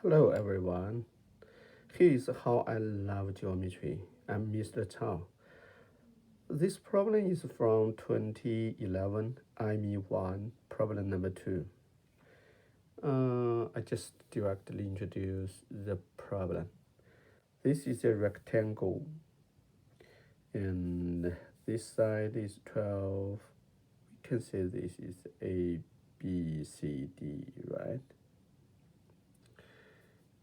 Hello everyone. Here is how I love geometry. I'm Mr. Chao. This problem is from 2011, Aime1, problem number 2. I just directly introduce the problem. This is a rectangle, and this side is 12. We can say this is A, B, C, D, right?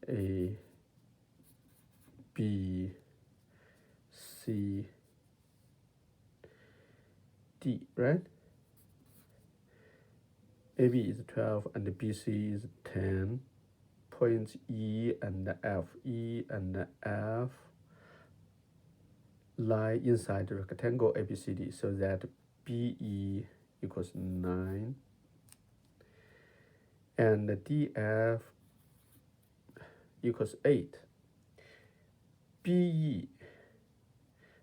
A, B, C, D, right? AB is 12 and BC is 10. Points E and F. E and F lie inside the rectangle ABCD so that BE equals 9 and DF equals 8. BE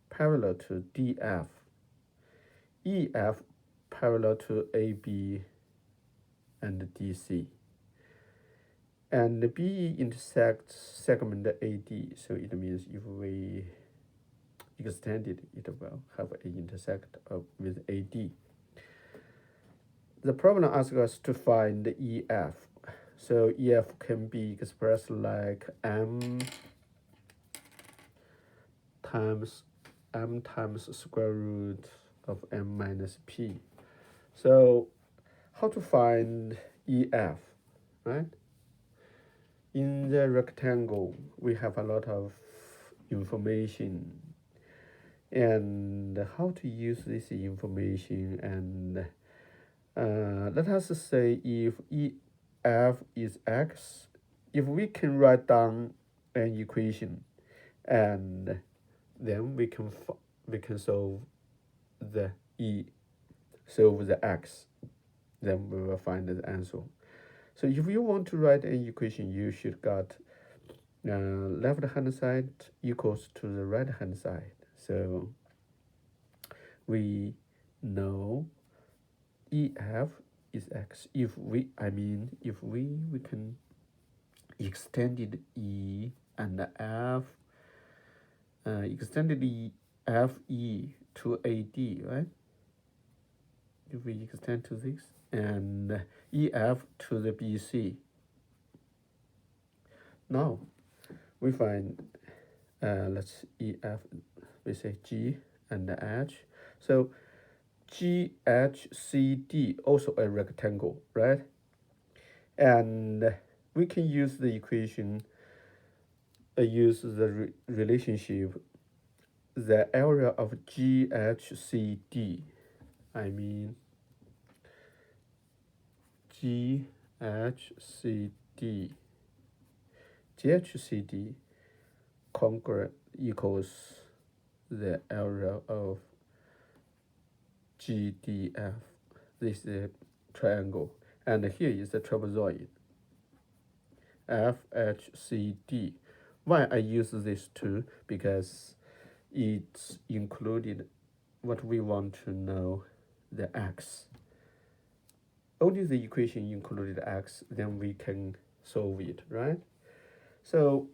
parallel to DF. EF parallel to AB and DC. And BE intersects segment AD, so it means if we extend it, it will have a intersect with AD. The problem asks us to find EF. So EF can be expressed like M times square root of M minus P. So how to find EF, right? In the rectangle, we have a lot of information and how to use this information. And let us say if EF is X, if we can write down an equation and then we can solve the X, then we will find the answer. So if you want to write an equation, you should got left hand side equals to the right hand side. So we know EF is X. If we can extended E and F, extended FE to AD, right? If we extend to this, and EF to the BC. Now we find let's EF, we say G and H. So GHCD also a rectangle, right? And we can use the equation, use the relationship, the area of GHCD. I mean GHCD conquer equals the area of GDF. This is a triangle, and here is the trapezoid FHCD. Why I use this two? Because it's included what we want to know, the X. Only the equation included X, then we can solve it, right? So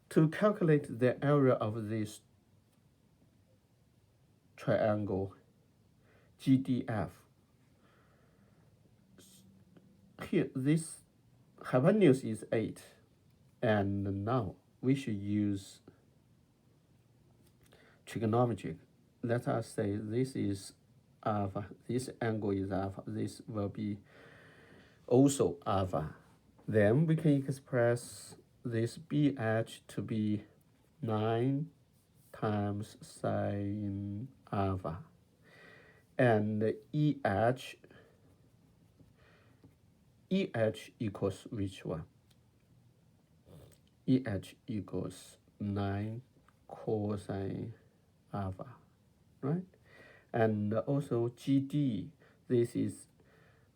to calculate the area of this triangle GDF, here this hypotenuse is 8, and now we should use trigonometry. Let us say this is alpha, this angle is alpha, this will be also alpha. Then we can express this BH to be 9 times sine alpha, and EH equals which one? EH equals 9 cosine alpha, right? And also GD, this is,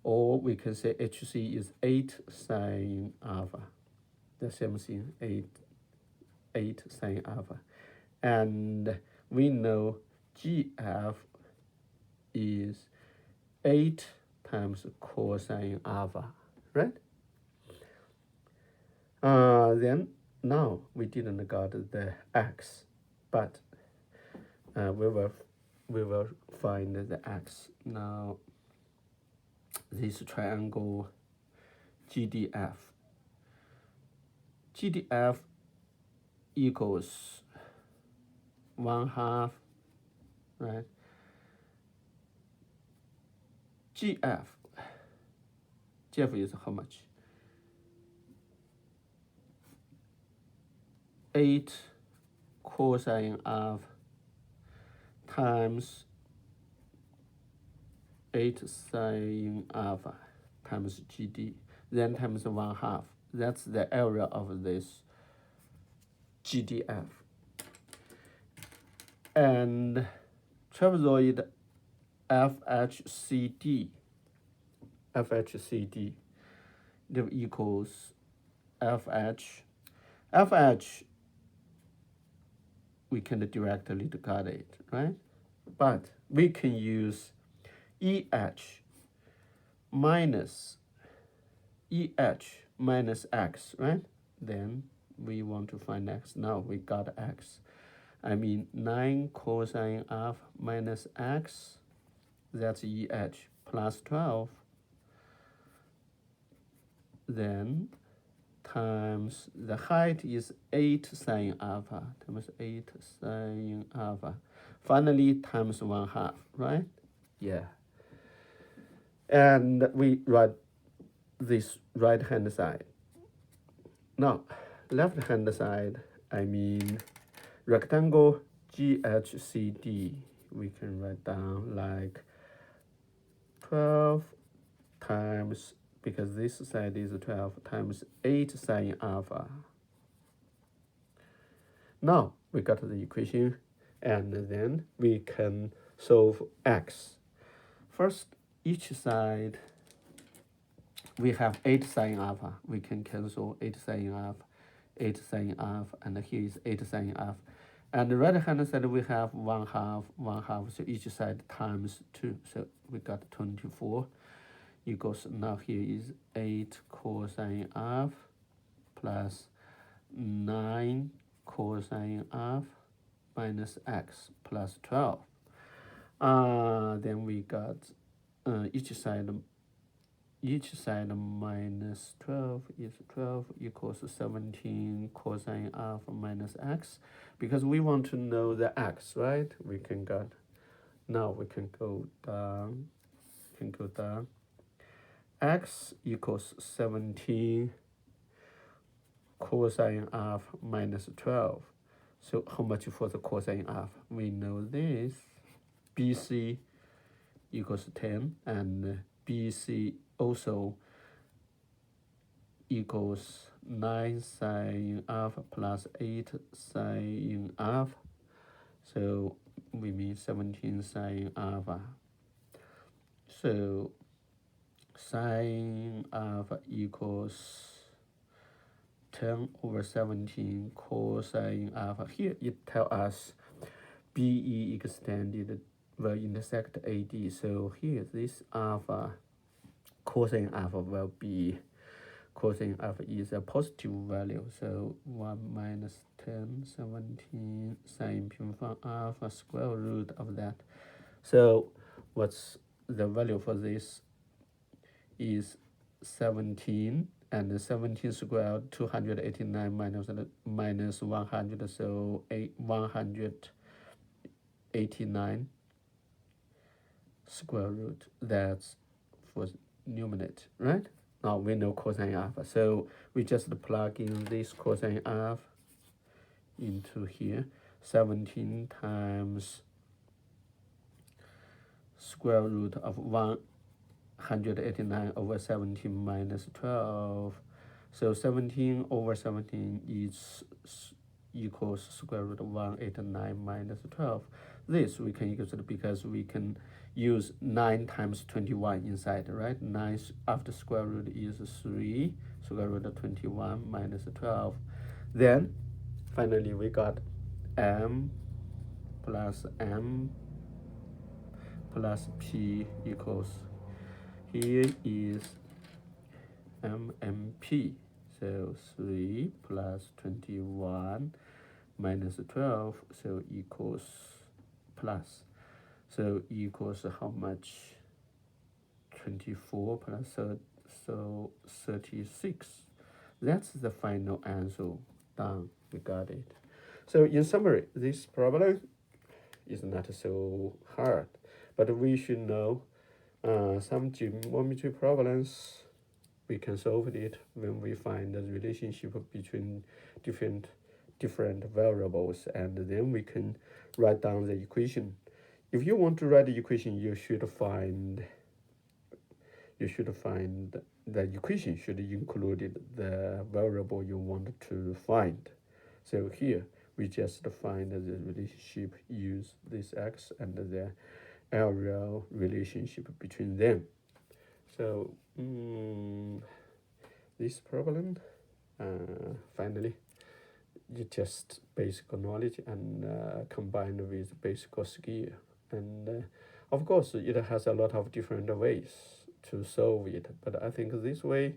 or we can say HC is 8 sine alpha. The same thing, 8 sine alpha. And we know GF is 8 times cosine alpha, right? Then now we didn't got the x, but we will find the x. Now this triangle GDF. GDF equals 1/2, right? GF is how much? 8 cosine of times 8 sine alpha times GD, then times 1/2. That's the area of this GDF. And trapezoid FHCD that equals FH we can directly got it, right? But we can use EH minus x, right? Then we want to find x. Now we got x. I mean 9 cosine of minus x, that's EH, plus 12, then times the height is 8 sine alpha times 8 sine alpha. Finally times 1/2, right? Yeah. And we write this right hand side. Now left hand side, I mean rectangle GHCD, we can write down like 12 times, because this side is 12, times 8 sine alpha. Now we got the equation, and then we can solve x. First, each side we have 8 sine alpha. We can cancel 8 sine alpha, 8 sine alpha, and here is 8 sine alpha. And the right hand side we have 1/2, so each side times 2. So we got 24 equals, now here is 8 cosine alpha plus 9 cosine alpha minus x plus 12. Then we got each side minus 12 is 12 equals 17 cosine alpha minus x, because we want to know the x, right? We can get, now we can go down, x equals 17 cosine alpha minus 12. So how much for the cosine alpha? We know this, BC equals 10, and BC also equals 9 sine alpha plus 8 sine alpha. So we mean 17 sine alpha. So sine alpha equals 10 over 17 cosine alpha. Here it tells us BE extended will intersect AD. So here this alpha, cosine alpha will be, cosine alpha is a positive value. So 1 minus 10, 17 sine平方 alpha square root of that. So what's the value for this is 17, and 17 squared 289 minus 100, so 189 square root. That's for numerator, right? Now we know cosine alpha, so we just plug in this cosine alpha into here. 17 times square root of 189 over 17 minus 12. So 17 over 17 is equals square root of 189 minus 12. This we can use it because we can use 9 times 21 inside, right? 9 after square root is 3, square root of 21 minus 12. Then finally we got m plus p equals, here is mmp. So 3 plus 21 minus 12, so equals plus. So equals how much? 24 plus so 36. That's the final answer. Done. We got it. So in summary, this problem is not so hard, but we should know some geometry problems. We can solve it when we find the relationship between different variables, and then we can write down the equation. If you want to write the equation, you should find the equation should include the variable you want to find. So here we just find the relationship, use this x and the area relationship between them. So this problem finally you just basic knowledge and combined with basic skill, and of course it has a lot of different ways to solve it, but I think this way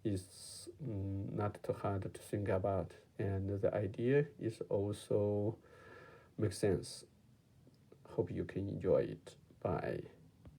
is not too hard to think about, and the idea is also makes sense. Hope you can enjoy it. Bye.